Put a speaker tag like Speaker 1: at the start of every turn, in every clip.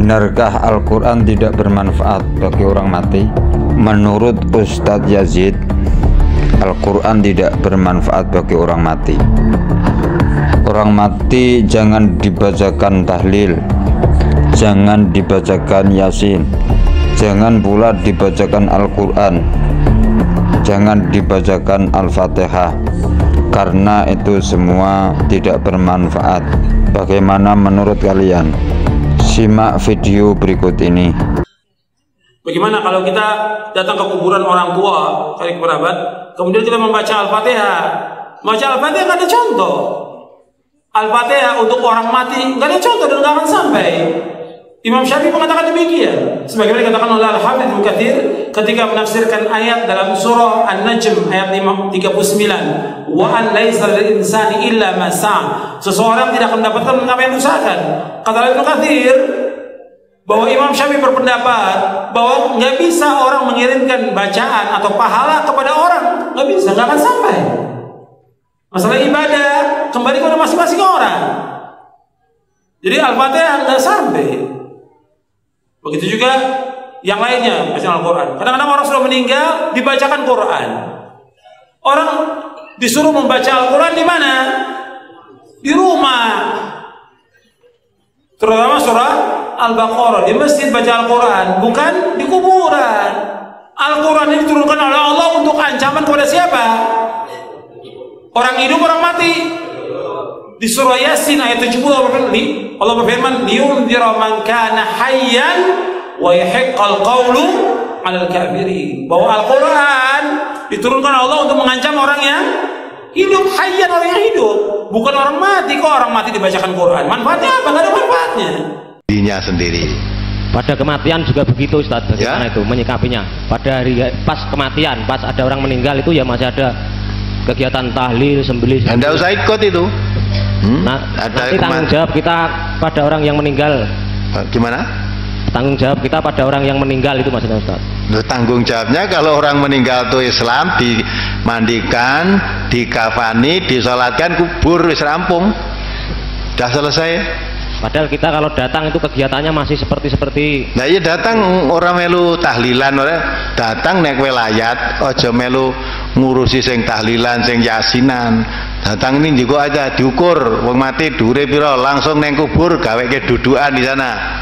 Speaker 1: Benarkah Al-Quran tidak bermanfaat bagi orang mati? Menurut Ustadz Yazid, Al-Quran tidak bermanfaat bagi orang mati. Orang mati jangan dibacakan tahlil, jangan dibacakan Yasin, jangan pula dibacakan Al-Quran, jangan dibacakan Al-Fatihah, karena itu semua tidak bermanfaat. Bagaimana menurut kalian? Simak video berikut ini.
Speaker 2: Bagaimana kalau kita datang ke kuburan orang tua, kali kerabat, kemudian kita membaca Al-Fatihah? Membaca Al-Fatihah nggak ada contoh. Al-Fatihah untuk orang mati nggak ada contoh dan nggak akan sampai. Imam Syafi'i mengatakan demikian, sebagaimana dikatakan oleh Al-Hafidz Ibnu Katsir ketika menafsirkan ayat dalam surah An-Najm ayat 39, wa an laisa lil insani illa ma sa'a. Seseorang tidak akan mendapatkan apa yang diusahakan. Kata Ibnu Katsir bahwa Imam Syafi'i berpendapat bahwa nggak bisa orang mengirimkan bacaan atau pahala kepada orang, nggak bisa, nggak akan sampai. Masalah ibadah kembali kepada masing-masing orang. Jadi Al-Fatihah nggak sampai. Begitu juga yang lainnya, bacaan Al-Quran. Kadang-kadang orang sudah meninggal dibacakan Quran. Orang disuruh membaca Al-Quran di mana? Di rumah. Terutama surah Al-Baqarah, di masjid baca Al-Quran, bukan di kuburan. Al-Quran ini diturunkan oleh Allah untuk ancaman kepada siapa? Orang hidup, orang mati. Di surah Yasin ayat 70 Allah berfirman, liyunzira man kana hayyan wa yahiqqal qawlu 'alal kafirin. Bahwa Al-Quran diturunkan Allah untuk mengancam orang yang hidup, hayyan, orang yang hidup, bukan orang mati. Kok orang mati dibacakan Quran? Manfaatnya apa? Nggak ada manfaatnya. Dirinya sendiri.
Speaker 3: Pada kematian juga begitu, Ustaz. Bagaimana itu menyikapinya? Pada hari pas kematian, pas ada orang meninggal itu ya masih ada kegiatan tahlil, sembelih.
Speaker 2: Anda usah ikut itu.
Speaker 3: Nah, nanti tanggung jawab kita pada orang yang meninggal.
Speaker 2: Gimana?
Speaker 3: Tanggung jawab kita pada orang yang meninggal itu maksudnya, Ustaz.
Speaker 2: Tanggung jawabnya kalau orang meninggal itu Islam, dimandikan, dikafani, disolatkan, kubur, wis rampung. Sudah selesai.
Speaker 3: Padahal kita kalau datang itu kegiatannya masih seperti.
Speaker 2: Nah iya, datang orang melu tahlilan, orang datang nek welayat, ojo melu ngurusi sing tahlilan, sing yasinan. Datang ini juga aja diukur, wong mati dure piro, langsung neng kubur, gawe ke dudukan di sana.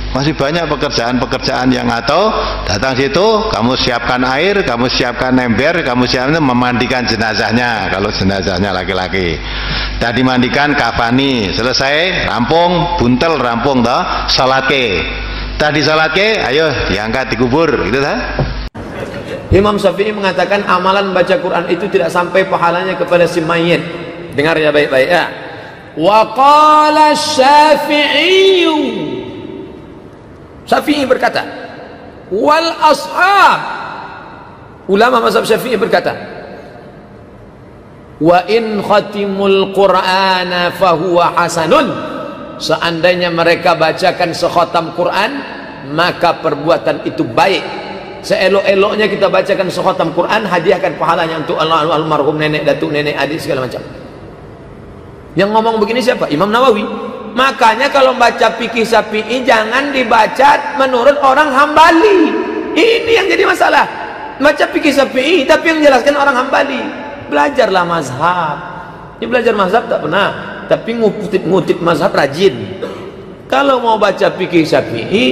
Speaker 2: Masih banyak pekerjaan-pekerjaan yang atau datang situ, kamu siapkan air, kamu siapkan ember, kamu siapkan memandikan jenazahnya. Kalau jenazahnya laki-laki, dan dimandikan, kafani, selesai, rampung, buntel, rampung, toh, salatke. Tadi salatke, ayo diangkat, dikubur, gitu dah.
Speaker 4: Imam Syafi'i mengatakan amalan baca Quran itu tidak sampai pahalanya kepada si mayit. Dengar ya baik-baik ya. Wa qala Syafi'i, Syafi'i berkata, wal ashab, ulama mazhab Syafi'i berkata, wa in khatimul Qur'ana fahuwa hasanun. Seandainya mereka bacakan sekhatam Quran, maka perbuatan itu baik. Seelok-eloknya kita bacakan sekhatam Quran, hadiahkan pahalanya untuk almarhum nenek, datuk, nenek, adik, segala macam. Yang ngomong begini siapa? Imam Nawawi. Makanya kalau baca fikih Syafi'i jangan dibaca menurut orang Hambali. Ini yang jadi masalah. Baca fikih Syafi'i tapi yang jelaskan orang Hambali. Belajarlah mazhab. Ini belajar mazhab tak pernah, tapi ngutip mazhab rajin. Kalau mau baca fikih Syafi'i,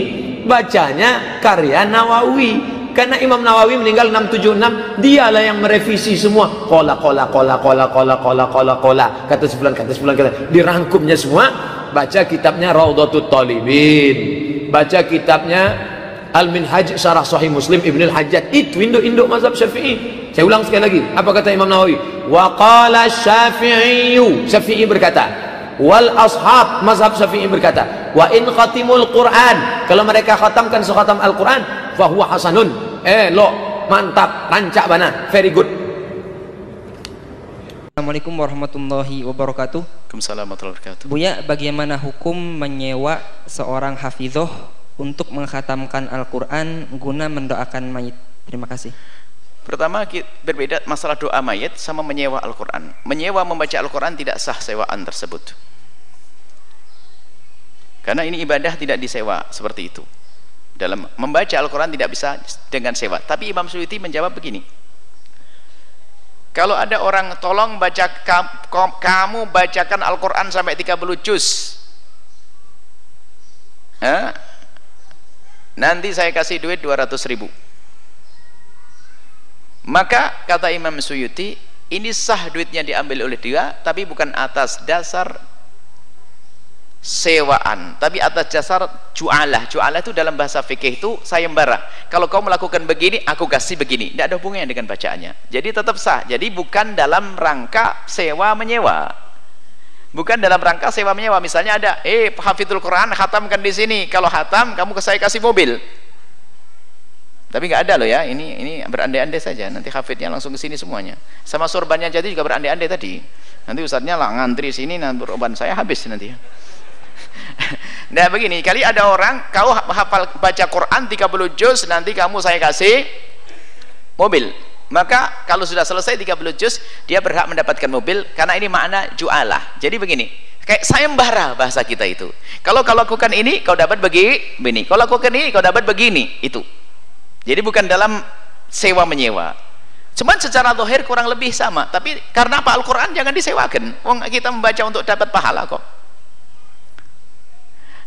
Speaker 4: bacanya karya Nawawi. Karena Imam Nawawi meninggal 676, dialah yang merevisi semua. Kola, kata sebulan, dirangkumnya semua. Baca kitabnya Raudhatut Talibin, baca kitabnya Al-Minhaj Syarah Sahih Muslim Ibn Al-Hajjaj. Itu induk-induk mazhab Syafi'i. Saya ulang sekali lagi, apa kata Imam Nawawi? Wa qala Syafi'i, Syafi'i berkata, wal ashab, mazhab Syafi'i berkata, wa in khatimul Quran, kalau mereka khatamkan sekhatam Al-Quran, fahuwa hasanun, lo mantap, rancak bana, very good.
Speaker 5: Assalamualaikum warahmatullahi wabarakatuh.
Speaker 6: Waalaikumsalam warahmatullahi wabarakatuh.
Speaker 5: Buya, bagaimana hukum menyewa seorang hafidhoh untuk mengkhatamkan Al-Quran guna mendoakan mayit? Terima kasih.
Speaker 6: Pertama, berbeda masalah doa mayit sama menyewa Al-Quran. Menyewa membaca Al-Quran tidak sah sewaan tersebut. Karena ini ibadah tidak disewa seperti itu. Dalam membaca Al-Quran tidak bisa dengan sewa. Tapi Imam Suyuti menjawab begini, kalau ada orang tolong kamu bacakan Al-Quran sampai 30 juz, nanti saya kasih duit 200.000. Maka kata Imam Suyuti, ini sah duitnya diambil oleh dia, tapi bukan atas dasar sewaan, tapi atas dasar ju'alah. Ju'alah itu dalam bahasa fikih itu sayembara. Kalau kau melakukan begini, aku kasih begini. Tidak ada hubungannya dengan bacaannya. Jadi tetap sah. Jadi bukan dalam rangka sewa menyewa. Bukan dalam rangka sewa menyewa. Misalnya ada, hafidhul Quran, khatamkan di sini. Kalau khatam, kamu saya kasih mobil. Tapi nggak ada loh ya. Ini berandai-andai saja. Nanti hafidnya langsung ke sini semuanya. Sama sorbannya jadi juga berandai-andai tadi. Nanti ustadznya lah ngantri sini, nanti beroban saya habis nanti. Nah begini, kali ada orang kau hafal baca Quran 30 juz, nanti kamu saya kasih mobil. Maka kalau sudah selesai 30 juz, dia berhak mendapatkan mobil, karena ini makna ju'alah. Jadi begini, kayak sayembara bahasa kita itu. Kalau kau lakukan ini, kau dapat begini. Kalau lakukan ini, kau dapat begini. Itu. Jadi bukan dalam sewa menyewa. Cuman secara zahir kurang lebih sama. Tapi karena apa? Al-Quran jangan disewakan. Wong kita membaca untuk dapat pahala kok.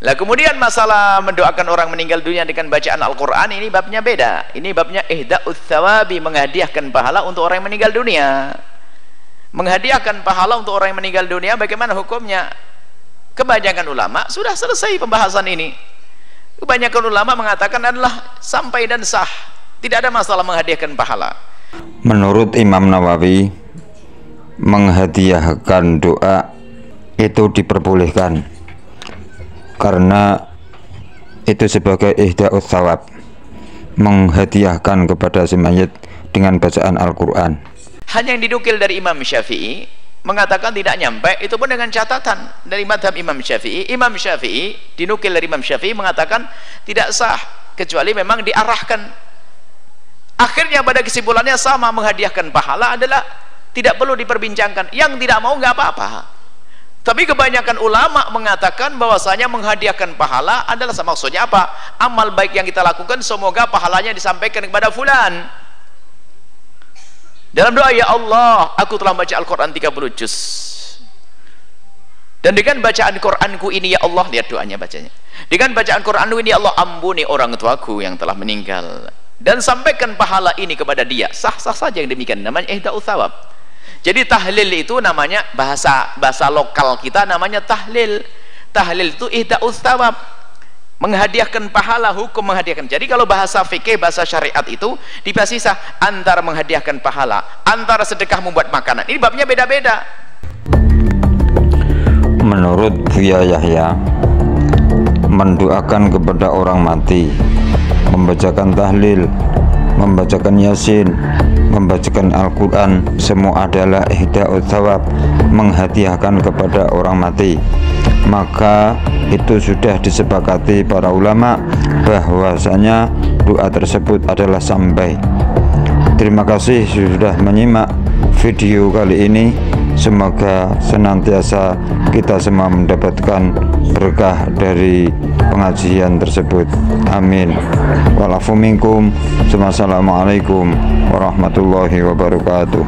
Speaker 6: Lah kemudian masalah mendoakan orang meninggal dunia dengan bacaan Al-Quran, ini babnya beda. Ini babnya ihda'ut thawabi, menghadiahkan pahala untuk orang yang meninggal dunia. Menghadiahkan pahala untuk orang yang meninggal dunia, bagaimana hukumnya? Kebanyakan ulama sudah selesai pembahasan ini. Kebanyakan ulama mengatakan adalah sampai dan sah, tidak ada masalah menghadiahkan pahala.
Speaker 1: Menurut Imam Nawawi, menghadiahkan doa itu diperbolehkan, karena itu sebagai ihda'ut thawab, menghadiahkan kepada si mayit dengan bacaan Al-Quran.
Speaker 6: Hanya yang dinukil dari Imam Syafi'i mengatakan tidak nyampe, itu pun dengan catatan dari madhab Imam Syafi'i. Imam Syafi'i dinukil dari Imam Syafi'i mengatakan tidak sah kecuali memang diarahkan. Akhirnya pada kesimpulannya sama, menghadiahkan pahala adalah tidak perlu diperbincangkan. Yang tidak mau nggak apa-apa. Tapi kebanyakan ulama mengatakan bahwasanya menghadiahkan pahala adalah sama. Maksudnya apa? Amal baik yang kita lakukan semoga pahalanya disampaikan kepada fulan. Dalam doa, ya Allah, aku telah baca Al-Quran 30 juz, dan dengan bacaan Quranku ini ya Allah, lihat doanya bacanya, dengan bacaan Quranku ini ya Allah, ampuni orang tuaku yang telah meninggal dan sampaikan pahala ini kepada dia. Sah-sah saja yang demikian, namanya ihda'ut thawab. Jadi tahlil itu namanya, bahasa lokal kita namanya tahlil. Tahlil itu ihda'ut thawab, menghadiahkan pahala, hukum menghadiahkan. Jadi kalau bahasa fikih, bahasa syariat itu dipisah antara menghadiahkan pahala, antara sedekah membuat makanan. Ini babnya beda-beda.
Speaker 1: Menurut Buya Yahya, mendoakan kepada orang mati, membacakan tahlil, membacakan yasin, membacakan Al-Quran, semua adalah ihda'ut thawab, menghadiahkan kepada orang mati. Maka itu sudah disepakati para ulama bahwasanya doa tersebut adalah sampai. Terima kasih sudah menyimak video kali ini. Semoga senantiasa kita semua mendapatkan berkah dari pengajian tersebut. Amin. Walafu minkum. Wassalamualaikum warahmatullahi wabarakatuh.